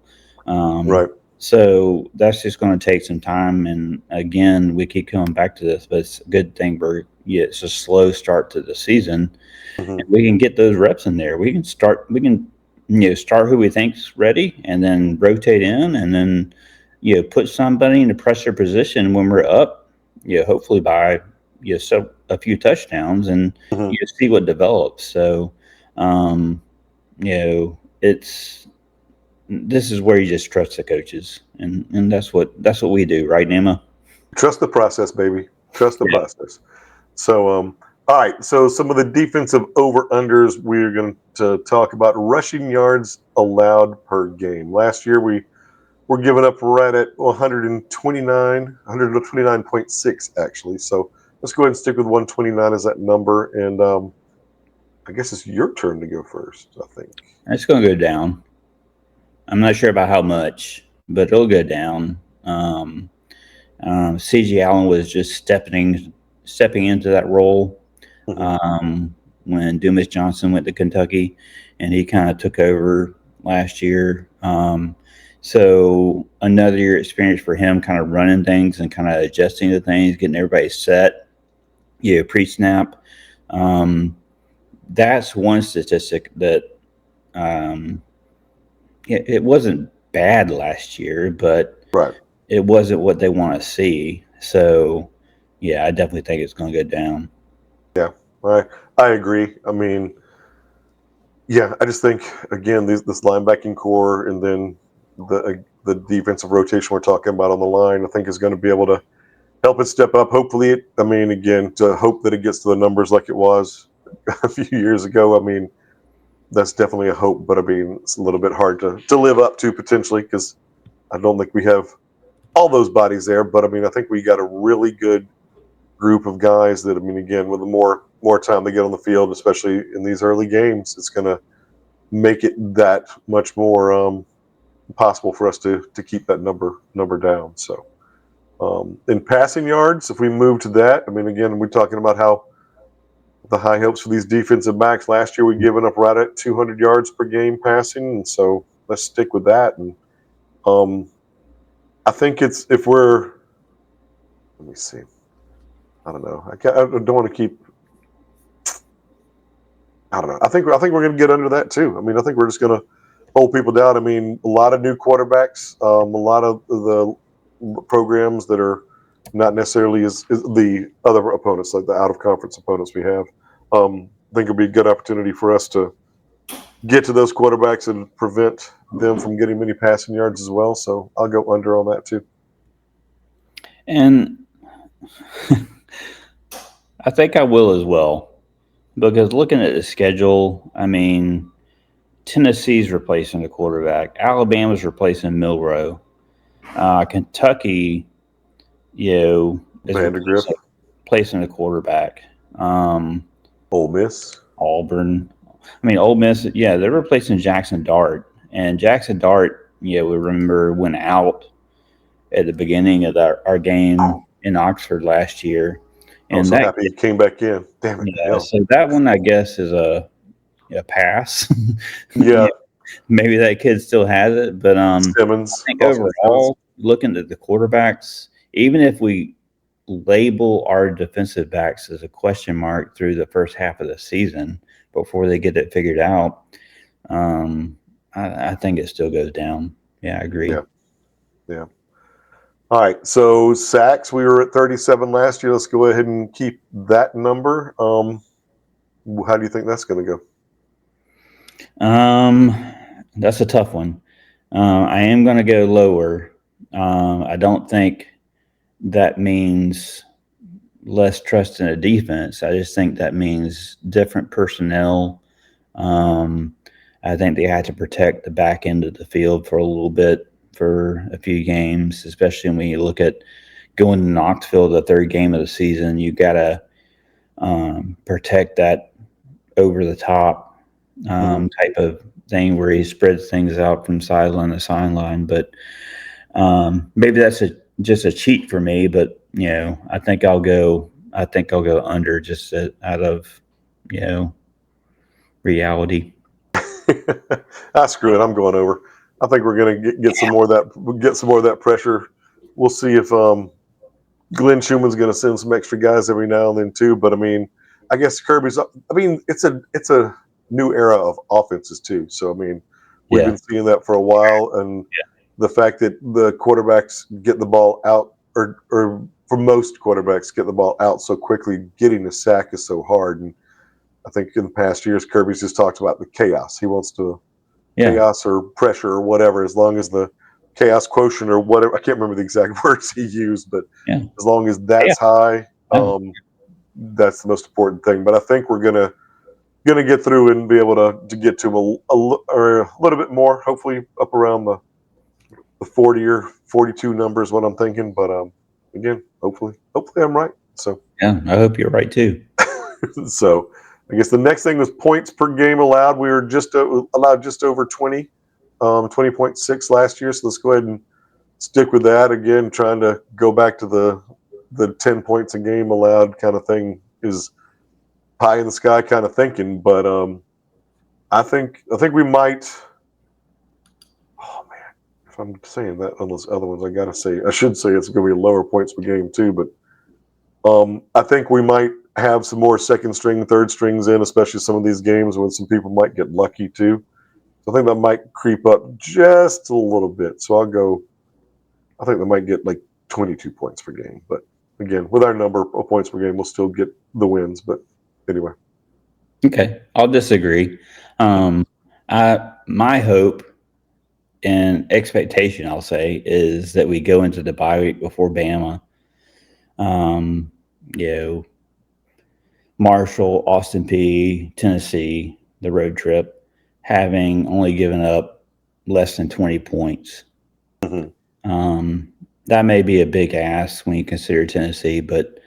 Um, Right. so that's just going to take some time. And again, we keep coming back to this, but it's a good thing it's a slow start to the season, Mhm. and we can get those reps in there. We can start who we think's ready, and then rotate in, and then put somebody in a pressure position when we're up, hopefully by so a few touchdowns, and Mhm. see what develops. So it's this is where you just trust the coaches, and that's what we do, right, Emma? Trust the process, baby. Trust the Yeah. process. So, all right. So, some of the defensive over unders we're going to talk about: rushing yards allowed per game. Last year, we were giving up right at 129.6 actually. So, let's go ahead and stick with 129 as that number. And I guess it's your turn to go first, I think. It's going to go down. I'm not sure about how much, but it'll go down. CG Allen was just stepping into that role Mhm. when Dumas Johnson went to Kentucky, and he kind of took over last year. So another year experience for him, kind of running things and kind of adjusting to things, getting everybody set. Pre-snap. Um, that's one statistic that um, it wasn't bad last year, but Right. it wasn't what they want to see. So, yeah, I definitely think it's going to go down. Yeah. I agree. I mean, yeah, I just think again this linebacking core and then the defensive rotation we're talking about on the line, I think is going to be able to help it step up. Hopefully, I mean, again, to hope that it gets to the numbers like it was a few years ago. I mean, that's definitely a hope, but I mean, it's a little bit hard to live up to potentially because I don't think we have all those bodies there. But I mean, I think we got a really good group of guys that I mean, again, with the more time they get on the field, especially in these early games, it's going to make it that much more possible for us to keep that number down. So in passing yards, if we move to that, I mean, again, we're talking about how the high hopes for these defensive backs. Last year, we'd given up right at 200 yards per game passing, and so let's stick with that. And um, I think it's if we're let me see, I don't know, I don't want to keep. I don't know. I think we're going to get under that too. I mean, I think we're just going to hold people down. I mean, a lot of new quarterbacks, a lot of the programs that are not necessarily as the other opponents, like the out of conference opponents we have. I think it'll be a good opportunity for us to get to those quarterbacks and prevent them from getting many passing yards as well. So I'll go under on that too. And I think I will as well. Because looking at the schedule, I mean, Tennessee's replacing the quarterback. Alabama's replacing Milrow. Kentucky, is Vandergriff, replacing the quarterback. Um, Ole Miss. Auburn. I mean, Ole Miss. Yeah, they're replacing Jackson Dart, and Jackson Dart. We remember went out at the beginning of our game in Oxford last year, I was and so that happy he came back in. Damn it. Hell. so that one I guess is a pass. Yeah. Maybe that kid still has it, but I Simmons, think Austin Simmons. overall, looking at the quarterbacks, even if we label our defensive backs as a question mark through the first half of the season before they get it figured out, um, I think it still goes down. Yeah, I agree. Yeah. Yeah. All right. So sacks, we were at 37 last year. Let's go ahead and keep that number. How do you think that's going to go? That's a tough one. I am going to go lower. I don't think that means less trust in a defense. I just think that means different personnel. Um, I think they had to protect the back end of the field for a little bit for a few games, especially when you look at going to Knoxville, the third game of the season. You got to protect that over the top type of thing where he spreads things out from sideline to sideline. But maybe that's just a cheat for me. But I think I'll go. I think I'll go under just out of reality. Screw it. I'm going over. I think we're going to get some more of that. Get some more of that pressure. We'll see if Glenn Schumann's going to send some extra guys every now and then too. But I mean, I guess Kirby's. I mean, it's a new era of offenses too. So I mean, we've been seeing that for a while, and the fact that the quarterbacks get the ball out, or for most quarterbacks get the ball out so quickly, getting a sack is so hard. And I think in the past years, Kirby's just talked about the chaos. He wants to chaos or pressure or whatever, as long as the chaos quotient or whatever. I can't remember the exact words he used, but as long as that's high, that's the most important thing. But I think we're gonna get through and be able to get to him a little bit more. Hopefully, up around the 40 or 42 number is what I'm thinking. But again, hopefully I'm right. So I hope you're right too. So I guess the next thing was points per game allowed. We were just allowed just over 20, 20.6 last year. So let's go ahead and stick with that again. Trying to go back to the 10 points a game allowed kind of thing is pie in the sky kind of thinking. But I think we might. Oh man, if I'm saying that on those other ones, I should say it's going to be lower points per game too. But I think we might have some more second string, third strings in, especially some of these games when some people might get lucky too. So I think that might creep up just a little bit. So I think they might get like 22 points per game. But again, with our number of points per game, we'll still get the wins. But anyway. Okay, I'll disagree. My hope and expectation, I'll say, is that we go into the bye week before Bama. Marshall, Austin Peay, Tennessee, the road trip, having only given up less than 20 points. That may be a big ask when you consider Tennessee, but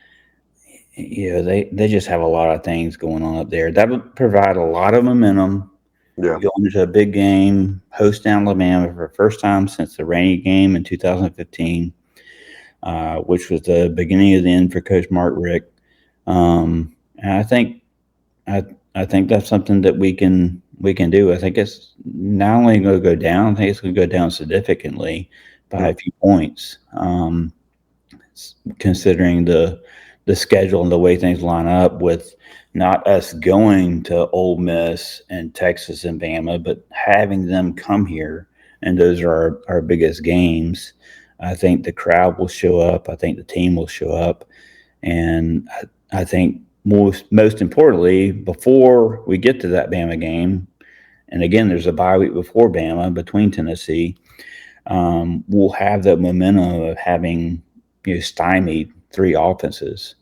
they just have a lot of things going on up there. That would provide a lot of momentum. Yeah. Going into a big game, hosting Alabama for the first time since the rainy game in 2015, which was the beginning of the end for Coach Mark Richt. And I think that's something that we can do. I think it's not only going to go down, I think it's going to go down significantly by a few points, considering the schedule and the way things line up with not us going to Ole Miss and Texas and Bama, but having them come here, and those are our biggest games. I think the crowd will show up. I think the team will show up, and I think most importantly, before we get to that Bama game, and again, there's a bye week before Bama between Tennessee, we'll have that momentum of having stymied 3 offenses.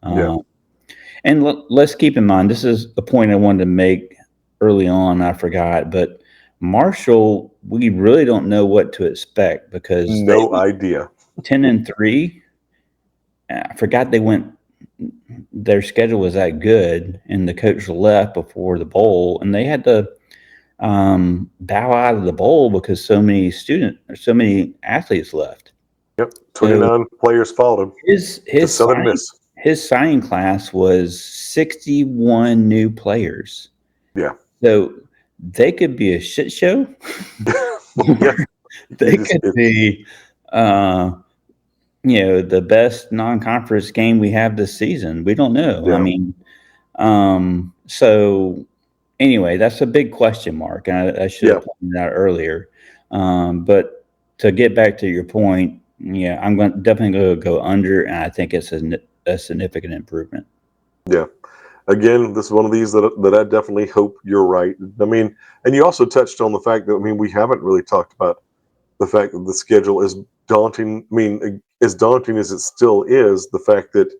Yeah. And let's keep in mind, this is a point I wanted to make early on. I forgot, but Marshall, we really don't know what to expect because they No idea. 10-3. I forgot they went. Their schedule was that good, and the coach left before the bowl, and they had to bow out of the bowl because so many athletes left. Yep. So 29 players followed him his to his Southern signing Miss. his signing class was 61 new players. Yeah. So they could be a shit show. Yeah. They could be, the best non-conference game we have this season. We don't know. Yeah. I mean, so anyway, that's a big question mark, and I should have pointed that out earlier. But to get back to your point, yeah, I'm definitely going to go under, and I think it's a significant improvement. Yeah. Again, this is one of these that I definitely hope you're right. I mean, and you also touched on the fact that, we haven't really talked about the fact that the schedule is daunting. I mean, as daunting as it still is, the fact that,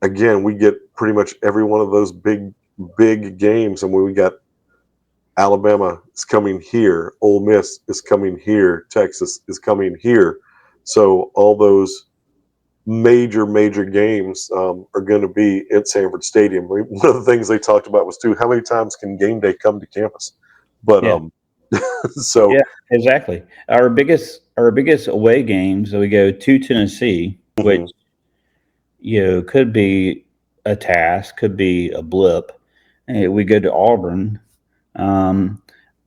again, we get pretty much every one of those big games. And we got Alabama is coming here, Ole Miss is coming here, Texas is coming here. So all those major games are going to be at Sanford Stadium. One of the things they talked about was too, how many times can game day come to campus? But so yeah, exactly. Our biggest away games, so we go to Tennessee, which could be a task, could be a blip. And we go to Auburn.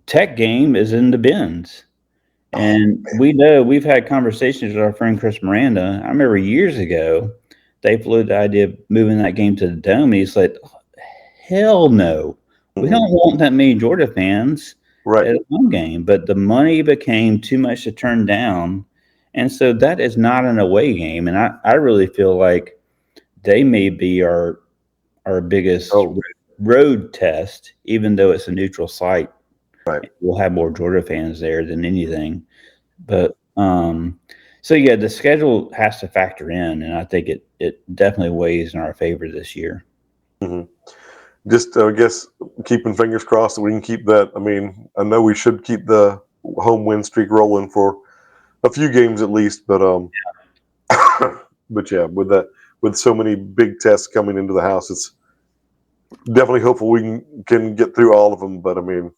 Tech game is in the bins. And we know we've had conversations with our friend Chris Miranda. I remember years ago, they floated the idea of moving that game to the Dome. He's like, hell no. We don't want that many Georgia fans at a home game. But the money became too much to turn down. And so that is not an away game. And I really feel like they may be our biggest road test, even though it's a neutral site. Right. We'll have more Georgia fans there than anything. But so yeah, the schedule has to factor in, and I think it definitely weighs in our favor this year. Just I guess keeping fingers crossed that we can keep that. I mean, I know we should keep the home win streak rolling for a few games at least, but but yeah, with so many big tests coming into the house, it's definitely hopeful we can get through all of them. But I mean,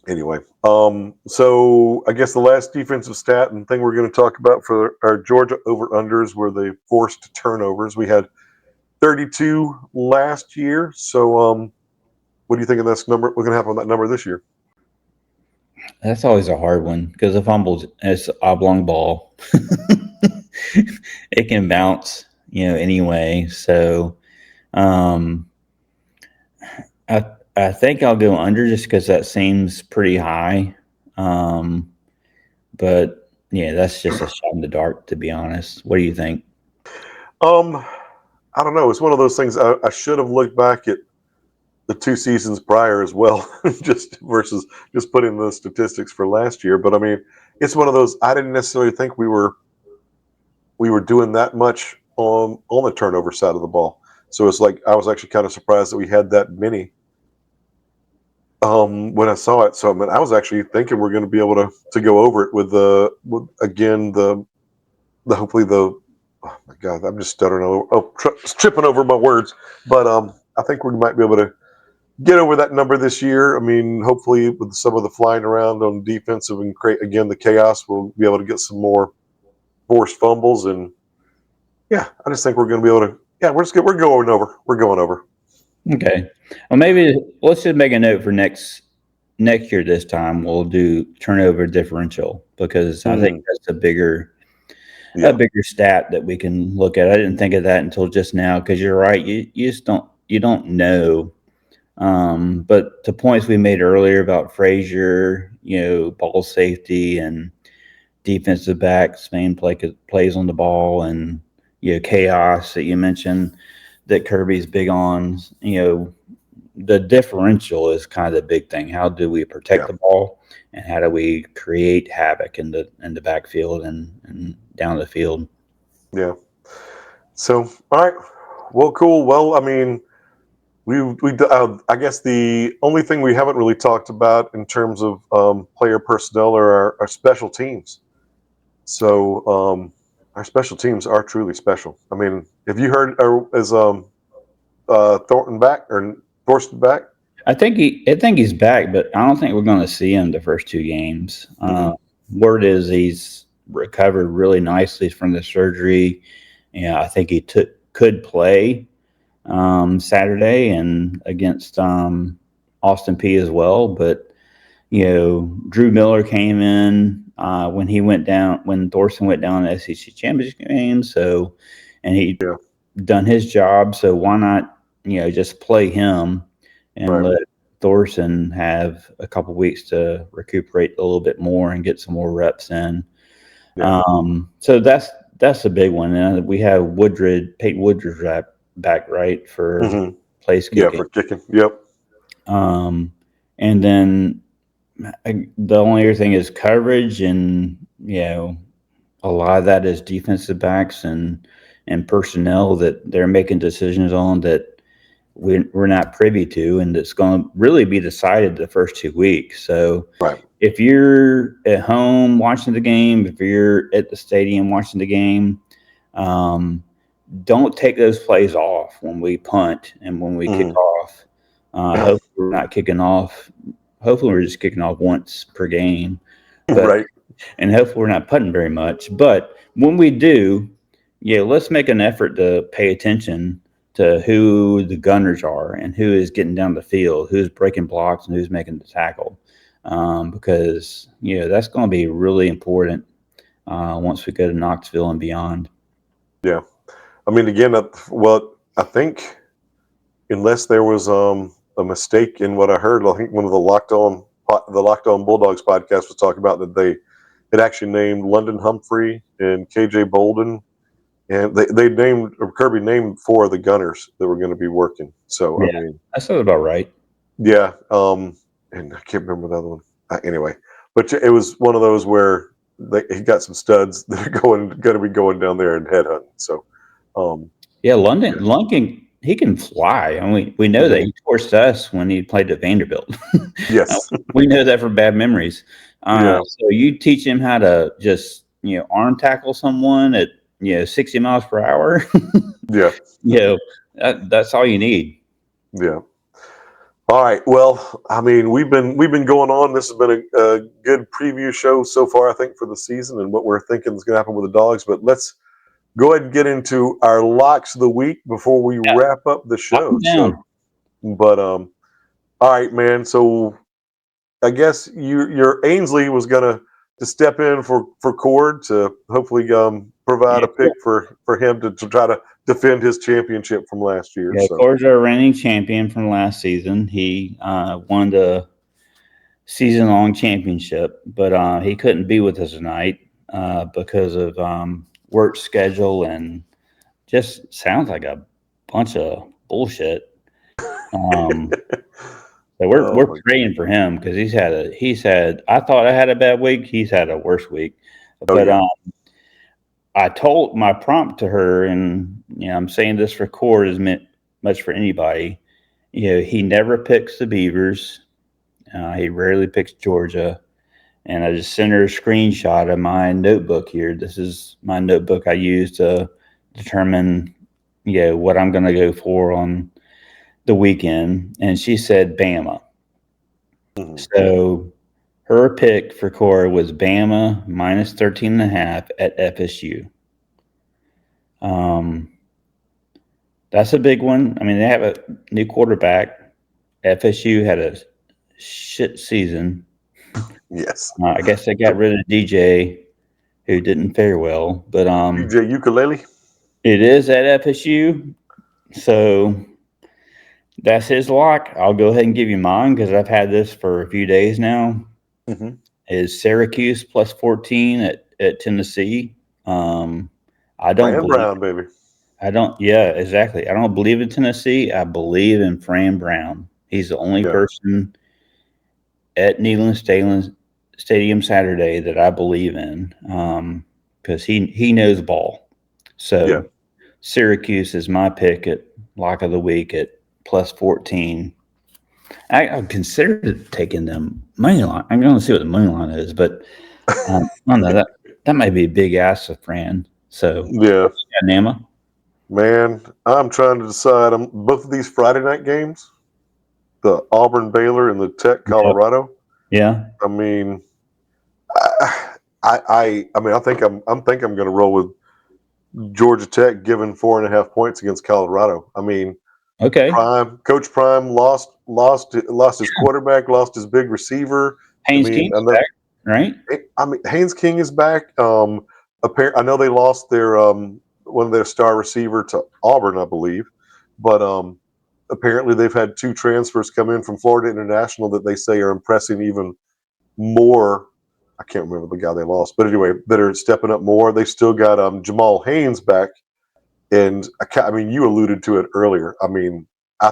anyway, so I guess the last defensive stat and thing we're going to talk about for our Georgia over-unders were the forced turnovers. We had 32 last year. So what do you think of this number? We're going to have on that number this year? That's always a hard one because the fumbles, it's oblong ball. It can bounce, anyway. So I think I'll go under just because that seems pretty high. But yeah, that's just a shot in the dark, to be honest. What do you think? I don't know. It's one of those things. I should have looked back at the 2 seasons prior as well, just versus just putting the statistics for last year. But I mean, it's one of those. I didn't necessarily think we were doing that much on the turnover side of the ball. So it's like I was actually kind of surprised that we had that many when I saw it. So I mean, I was actually thinking we're going to be able to go over it with the hopefully the. Oh my God, I'm just stuttering tripping over my words. But I think we might be able to get over that number this year. I mean, hopefully with some of the flying around on defensive and create again the chaos, we'll be able to get some more forced fumbles. And yeah, I just think we're going to be able to. Yeah, we're going over. We're going over. Okay. Well, maybe let's just make a note for next year. This time we'll do turnover differential because I think that's a bigger stat that we can look at. I didn't think of that until just now because you're right. You just don't know. But the points we made earlier about Frazier, ball safety and defensive backs, main plays on the ball, and chaos that you mentioned that Kirby's big on. The differential is kind of the big thing. How do we protect the ball, and how do we create havoc in the backfield and down the field? Yeah, So, all right. Well, cool. Well, I mean, I guess the only thing we haven't really talked about in terms of player personnel are our special teams. So, our special teams are truly special. I mean, have you heard, is Thornton back or Thorsten back? I think he's back, but I don't think we're going to see him the first two games. Hmm. Word is he's recovered really nicely from the surgery. Yeah, I think he could play Saturday and against Austin P as well. But Drew Miller came in when Thorson went down in the SEC championship game. So, and he Yeah. done his job. So why not just play him and Right. let Thorson have a couple weeks to recuperate a little bit more and get some more reps in. Yeah. So that's a big one. And we have Peyton Woodruff back right for Hmm. place Yeah. kicking. For kicking. Yep. And then the only other thing is coverage, and a lot of that is defensive backs and personnel that they're making decisions on that we're not privy to, and it's going to really be decided the first 2 weeks. So Right. if you're at home watching the game, if you're at the stadium watching the game, um, don't take those plays off when we punt and when we kick Hmm. off. Hopefully we're not kicking off. Hopefully we're just kicking off once per game, but Right. and hopefully we're not punting very much. But when we do, let's make an effort to pay attention to who the gunners are and who is getting down the field, who's breaking blocks, and who's making the tackle, because that's going to be really important once we go to Knoxville and beyond. Yeah. I mean, again, well, I think unless there was a mistake in what I heard, I think one of the Locked On Bulldogs podcast was talking about that they had actually named London Humphrey and KJ Bolden, and they named, or Kirby named, four of the gunners that were going to be working. So I Yeah, mean, that sounds about right. yeah, and I can't remember the other one. Anyway, but it was one of those where he got some studs that are going to be going down there and headhunting. So, um, Yeah, London, yeah. London, he can fly. I mean, we know that Mhm. he torched us when he played at Vanderbilt. Yes, We know that for bad memories. yeah, So you teach him how to just arm tackle someone at 60 miles per hour. yeah, you know that's all you need. yeah. All right. Well, I mean, we've been going on. This has been a good preview show so far, I think, for the season and what we're thinking is going to happen with the Dogs. But let's go ahead and get into our locks of the week before we Yeah, wrap up the lock show. him So, down. but all right, man. So I guess your Ainsley was gonna to step in for Cord to hopefully provide Yeah, a pick for him to try to defend his championship from last year. yeah. So Core's our reigning champion from last season. He won the season-long championship, but he couldn't be with us tonight because of work schedule and just sounds like a bunch of bullshit. Um, so oh we're my praying for him because he's had. I thought I had a bad week. He's had a worse week, oh but yeah. I told my prompt to her, and I'm saying this for Cord as much for anybody. He never picks the Beavers. He rarely picks Georgia. And I just sent her a screenshot of my notebook here. This is my notebook I use to determine, what I'm going to go for on the weekend. And she said Bama. Mhm. So her pick for Cora was Bama minus 13.5 at FSU. Um, that's a big one. I mean, they have a new quarterback. FSU had a shit season. Yes. I guess they got rid of DJ, who didn't fare well. But DJ Ukulele. it is at FSU, so that's his lock. I'll go ahead and give you mine because I've had this for a few days now. Hmm. Is Syracuse plus 14 at Tennessee? Um, I don't Fran believe. Brown, baby. I don't. Yeah, exactly. I don't believe in Tennessee. I believe in Fran Brown. He's the only Yeah. person at Stadium Saturday that I believe in because he knows ball. Yeah. So Syracuse is my pick at lock of the week at plus 14. I considered taking them money line. I'm going to see what the money line is, but I don't know that might be a big ask for Fran. So Yeah, Nama. man, I'm trying to decide. Both of these Friday night games, the Auburn Baylor and the Tech Colorado. Yeah. I mean, I think I'm going to roll with Georgia Tech giving 4.5 points against Colorado. I mean, Okay. Coach Prime lost his quarterback, lost his big receiver. Haynes King is back, right? I mean, Haynes King is back. I know they lost their one of their star receiver to Auburn, I believe, but apparently they've had 2 transfers come in from Florida International that they say are impressing even more. I can't remember the guy they lost, but anyway, that are stepping up more. They still got Jamal Haynes back, and I mean, you alluded to it earlier. I mean, I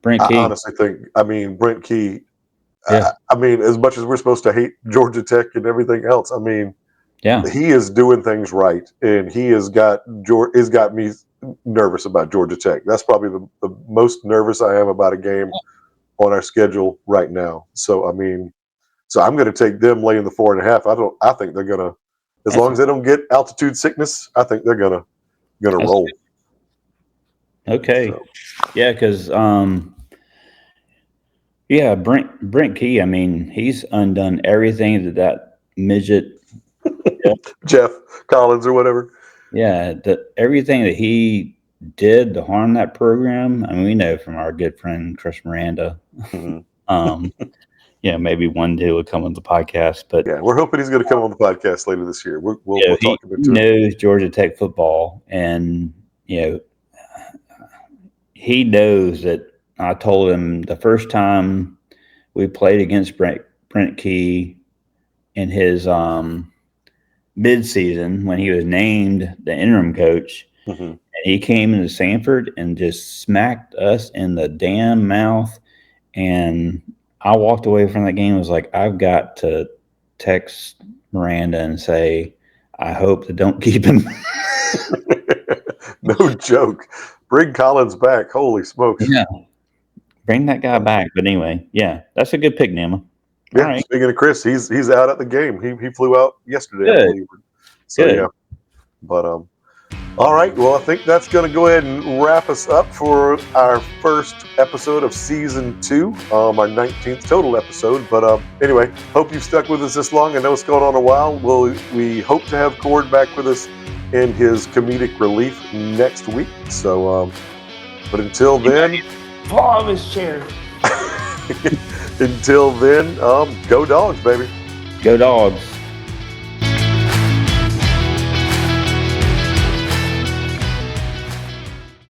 honestly think, I mean, Brent Key. Yeah. I mean, as much as we're supposed to hate Georgia Tech and everything else, I mean, he is doing things right, and he has got me nervous about Georgia Tech. That's probably the most nervous I am about a game on our schedule right now. So I mean, I'm going to take them laying the 4.5. I think they're going to, as long as they don't get altitude sickness, I think they're going to roll. Okay. So. Yeah, because Brent Key. I mean, he's undone everything that midget Jeff Collins or whatever. Yeah, everything that he did to harm that program. I mean, we know from our good friend Chris Miranda. Mm-hmm. Maybe one day will come on the podcast. But yeah, we're hoping he's going to come on the podcast later this year. We'll talk about it. He knows Georgia Tech football, and he knows that. I told him the first time we played against Brent Key in his mid-season when he was named the interim coach, and he came into Sanford and just smacked us in the damn mouth. And I walked away from that game and was like, I've got to text Miranda and say, I hope they don't keep him. No joke. Bring Collins back. Holy smokes. Yeah. Bring that guy back. But anyway, yeah, that's a good pick, Nama. Yeah, right. Speaking of Chris, he's out at the game. He flew out yesterday, I believe. So yeah. But all right. Well, I think that's going to go ahead and wrap us up for our first episode of season 2, our 19th total episode. But anyway, hope you've stuck with us this long. I know it's going on a while. We hope to have Cord back with us in his comedic relief next week. So, but until then, fall off his chair. Until then, go Dawgs, baby. Go Dawgs.